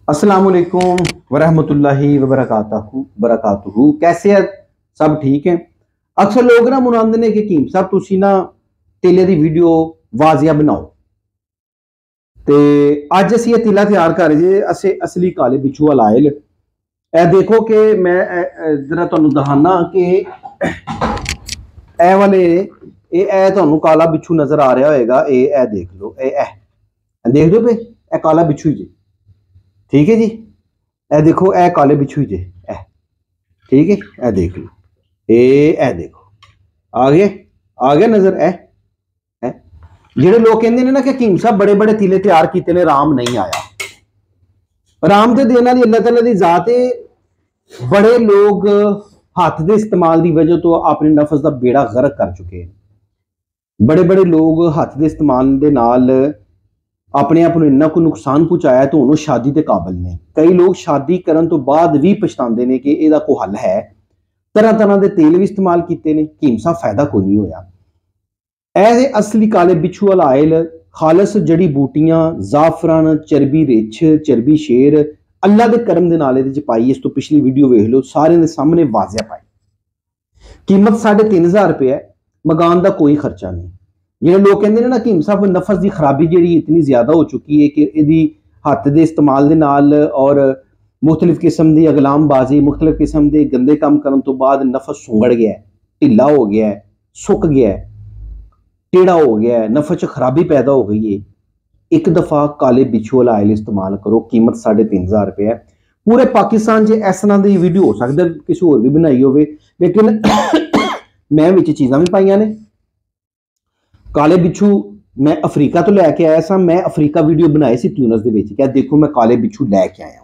अस्सलाम वालेकुम वरहमतुल्लाहि वबरकातुहू। कैसे है? सब ठीक है। अक्सर लोग ना मुनांदे ने कि कीम साहब तुसी ना तिले दी वीडियो वाजिया बनाओ ते अज असी तिला तैयार कर रहे जे असे असली काले बिच्छू वाला आयल। ए देखो कि मैं जरा तुहानू दहाना कि ए वाले ए तुहानू काला बिच्छू नजर आ रहा होएगा। ए देख लो, देख दो पे ए काला बिच्छू ही जे, ठीक है जी। ए देखो ए काले बिच्छू ही जे ए, ठीक है। ए देख लो, ए देखो आ गया नजर। ए जेडे लोग कहते हैं ना कि कीम साहब बड़े बड़े तीले तैयार किए ने, राम नहीं आया। राम तो देने वाली अल्लाह ताला दी जात है। बड़े लोग हाथ के इस्तेमाल की वजह तो अपने नफस का बेड़ा गर्क कर चुके हैं। बड़े बड़े लोग हाथ के इस्तेमाल के नाल अपने आप को इन्ना को नुकसान पहुंचाया तो उन्होंने शादी के काबिल ने। कई लोग शादी करने तो बाद भी पछताते हैं कि यदा कोई हल है। तरह तरह के तेल भी इस्तेमाल किए ने, कीम साहब फायदा कोई नहीं होया। ऐसे असली काले बिच्छू वाला आयल खालस जड़ी बूटियां, जाफरान, चरबी रिछ, चरबी शेर अल्लाह के करम के नाल पाई। इस तो पिछली वीडियो वेख लो, सारे ने सामने वाजिया पाई। कीमत 3,500 रुपये है, मकान का कोई खर्चा नहीं। जो लोग कहते हैं ना कीम साहब नफस की खराबी जी इतनी ज्यादा हो चुकी है कि यदि हथ के इस्तेमाल के नाल और मुख्तलिफ किस्म की अगलामबाजी, मुख्तलिफ किस्म के गंदे काम करने तो बाद नफस सुंगड़ गया है, ढिला हो गया है, सुक गया है, टेढ़ा हो गया है, नफस च खराबी पैदा हो गई है। एक दफा काले बिच्छू वाला आयल इस्तेमाल करो। कीमत 3,500 रुपये है। पूरे पाकिस्तान च इस तरह की वीडियो हो सकता है किसी होर भी बनाई हो, लेकिन मैं विच चीज़ां भी पाइयां ने। काले बिच्छू मैं अफ्रीका तो लैके आया सा। मैं अफ्रीका वीडियो बनाई सी ट्यूनस दे विच। क्या देखो मैं काले बिच्छू लैके आया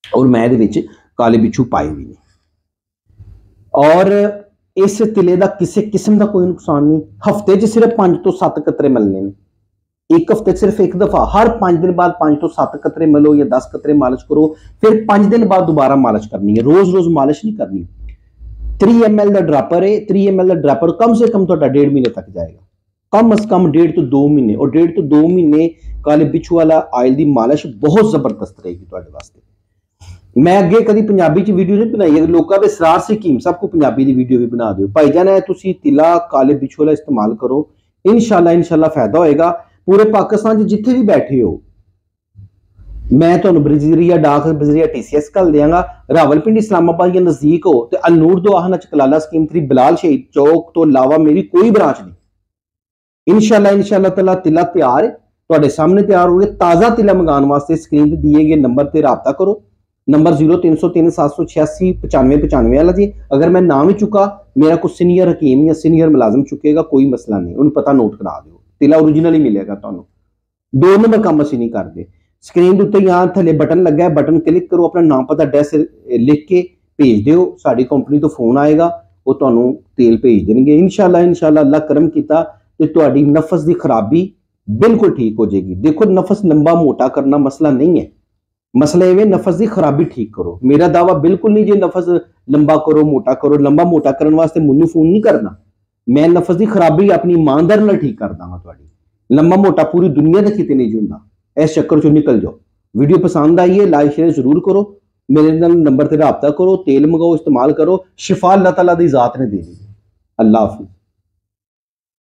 और मैं दे विच काले बिच्छू पाए हुए ने। और इस तिले का किसी किस्म का कोई नुकसान नहीं। हफ्ते च सिर्फ 5 तो 7 कतरे मिलने ने। एक हफ्ते सिर्फ एक दफा, हर 5 दिन बाद 5 तो 7 कतरे मिलो या 10 कतरे मालिश करो, फिर 5 दिन बाद दोबारा मालिश करनी है। रोज रोज मालिश नहीं करनी। 3 ml का ड्रापर है। 3 ml का ड्रापर कम से कम 1.5 महीने तक जाएगा, कम अज कम 1.5 तो 2 महीने। और 1.5 तो 2 महीने काले बिच्छू वाला आयल की मालिश बहुत जबरदस्त रहेगी तुहाडे वास्ते। मैं अगे कभी पंजाबी च वीडियो नहीं बनाई है। लोगों के इसरार से कीम साहब को पंजाबी की वीडियो भी बना दो। भाईजान है तुसी तिला काले बिच्छू वाला इस्तेमाल करो, इंशाल्लाह फायदा होएगा। पूरे पाकिस्तान जिथे भी बैठे हो, मैं तुहानू बजरिया डाक बजरिया TCS घल देंगा। रावलपिंडी इस्लामाबाद के नजदीक हो तो अलनूर दुआहना कलाला स्कीम 3 बिलाल शहीद चौक तो अलावा मेरी कोई ब्रांच नहीं। इंशाल्लाह तला तिला तैयार है, तुहाडे सामने तैयार हो गए। ताज़ा तिला मंगाने वास्ते स्क्रीन पर दिए गए नंबर पर रबता करो। नंबर 0303 786 95 95 वाला जी। अगर मैं नाम ही चुका, मेरा कोई सीनियर हकीम या सीनियर मुलाजम चुकेगा, कोई मसला नहीं, उन्हें पता नोट करा दो। तिला ओरिजिनल ही मिलेगा तुहानू। 2 नंबर काम असीं नहीं करते। स्क्रीन के उत्ते यहाँ थले बटन लगा है, बटन क्लिक करो, अपना नाम पता एड्रैस लिख के भेज दो। साड़ी कंपनी तो फोन आएगा, वो तुहानू तेल भेज देंगे। इंशाल्लाह अल्लाह करम किया तो तुहाडी नफस की खराबी बिल्कुल ठीक हो जाएगी। देखो नफस लंबा मोटा करना मसला नहीं है, मसला ये नफस की खराबी ठीक करो। मेरा दावा बिल्कुल नहीं जो नफस लंबा करो मोटा करो। लंबा मोटा करने वास्ते मैनू फोन नहीं करना। मैं नफस की खराबी अपनी ईमानदारी नाल ठीक कर दांगा तुहाडी। लंबा मोटा पूरी दुनिया के किते नहीं जुंदा। इस चक्कर चो निकल जाओ। वीडियो पसंद आई है लाइक शेयर जरूर करो। मेरे नंबर से रबता करो, तेल मंगाओ, इस्तेमाल करो। शिफा अल्लाह ताला दी जात ने देनी है। अल्लाह हाफिज़।